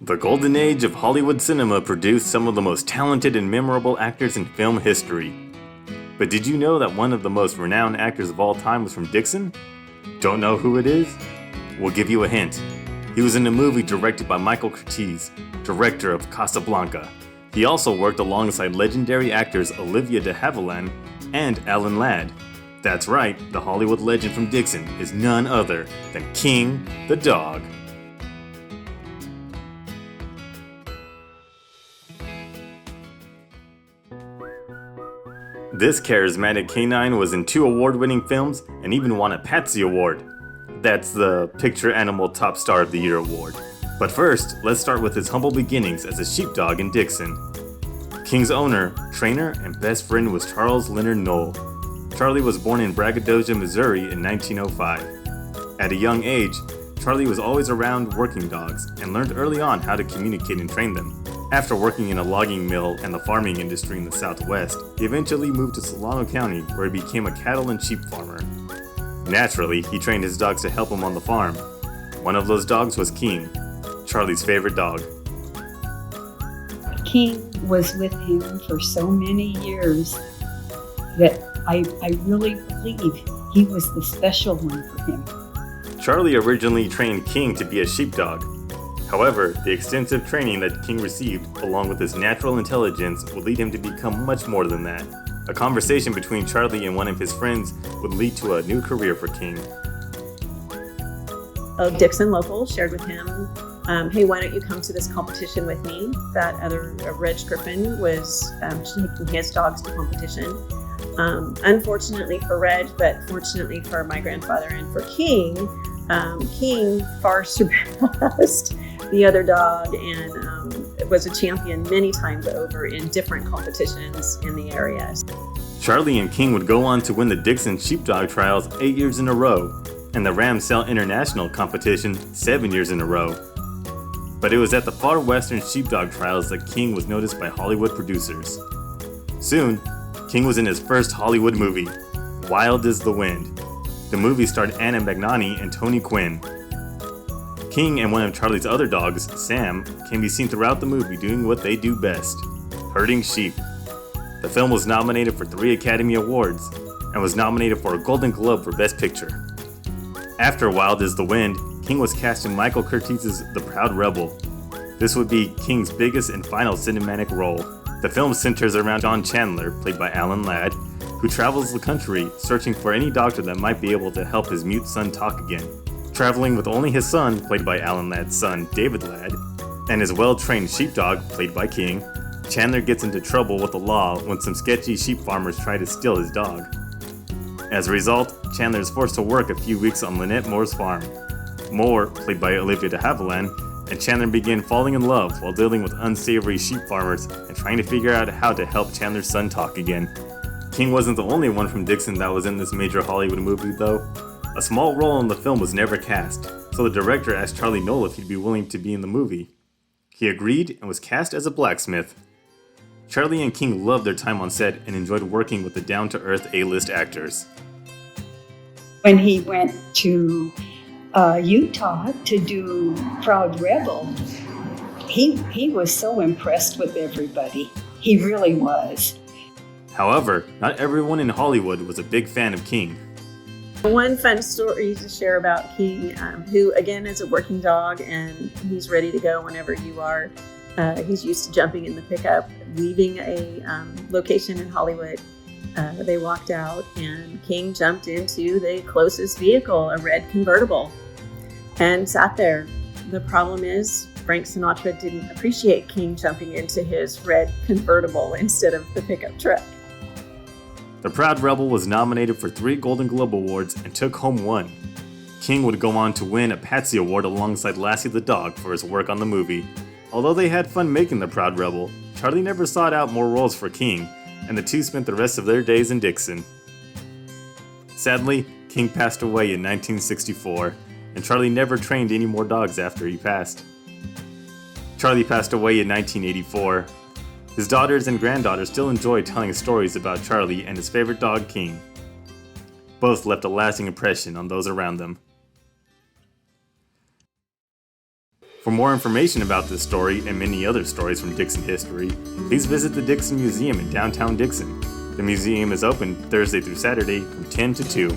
The golden age of Hollywood cinema produced some of the most talented and memorable actors in film history. But did you know that one of the most renowned actors of all time was from Dixon? Don't know who it is? We'll give you a hint. He was in a movie directed by Michael Curtiz, director of Casablanca. He also worked alongside legendary actors Olivia de Havilland and Alan Ladd. That's right, the Hollywood legend from Dixon is none other than King the Dog. This charismatic canine was in 2 award-winning films and even won a Patsy Award. That's the Picture Animal Top Star of the Year award. But first, let's start with his humble beginnings as a sheepdog in Dixon. King's owner, trainer, and best friend was Charles Leonard Knoll. Charlie was born in Braggadocio, Missouri in 1905. At a young age, Charlie was always around working dogs and learned early on how to communicate and train them. After working in a logging mill and the farming industry in the Southwest, he eventually moved to Solano County, where he became a cattle and sheep farmer. Naturally, he trained his dogs to help him on the farm. One of those dogs was King, Charlie's favorite dog. King was with him for so many years that I really believe he was the special one for him. Charlie originally trained King to be a sheepdog. However, the extensive training that King received, along with his natural intelligence, would lead him to become much more than that. A conversation between Charlie and one of his friends would lead to a new career for King. A Dixon local shared with him, hey, why don't you come to this competition with me? That other Reg Griffin was taking his dogs to competition. Unfortunately for Reg, but fortunately for my grandfather and for King, King far surpassed the other dog and was a champion many times over in different competitions in the area. Charlie and King would go on to win the Dixon Sheepdog Trials 8 years in a row, and the Ramsell International competition 7 years in a row. But it was at the Far Western Sheepdog Trials that King was noticed by Hollywood producers. Soon, King was in his first Hollywood movie, Wild is the Wind. The movie starred Anna Magnani and Tony Quinn. King and one of Charlie's other dogs, Sam, can be seen throughout the movie doing what they do best, herding sheep. The film was nominated for 3 Academy Awards and was nominated for a Golden Globe for Best Picture. After Wild is the Wind, King was cast in Michael Curtiz's The Proud Rebel. This would be King's biggest and final cinematic role. The film centers around John Chandler, played by Alan Ladd, who travels the country searching for any doctor that might be able to help his mute son talk again. Traveling with only his son, played by Alan Ladd's son, David Ladd, and his well-trained sheepdog, played by King, Chandler gets into trouble with the law when some sketchy sheep farmers try to steal his dog. As a result, Chandler is forced to work a few weeks on Lynette Moore's farm. Moore, played by Olivia de Havilland, and Chandler begin falling in love while dealing with unsavory sheep farmers and trying to figure out how to help Chandler's son talk again. King wasn't the only one from Dixon that was in this major Hollywood movie, though. A small role in the film was never cast, so the director asked Charlie Knoll if he'd be willing to be in the movie. He agreed and was cast as a blacksmith. Charlie and King loved their time on set and enjoyed working with the down-to-earth A-list actors. When he went to Utah to do Proud Rebel, he was so impressed with everybody. He really was. However, not everyone in Hollywood was a big fan of King. One fun story to share about King, who again is a working dog and he's ready to go whenever you are. He's used to jumping in the pickup, leaving a location in Hollywood. They walked out and King jumped into the closest vehicle, a red convertible, and sat there. The problem is Frank Sinatra didn't appreciate King jumping into his red convertible instead of the pickup truck. The Proud Rebel was nominated for 3 Golden Globe Awards and took home 1. King would go on to win a Patsy Award alongside Lassie the dog for his work on the movie. Although they had fun making The Proud Rebel, Charlie never sought out more roles for King, and the two spent the rest of their days in Dixon. Sadly, King passed away in 1964, and Charlie never trained any more dogs after he passed. Charlie passed away in 1984. His daughters and granddaughters still enjoy telling stories about Charlie and his favorite dog, King. Both left a lasting impression on those around them. For more information about this story and many other stories from Dixon history, please visit the Dixon Museum in downtown Dixon. The museum is open Thursday through Saturday from 10 to 2.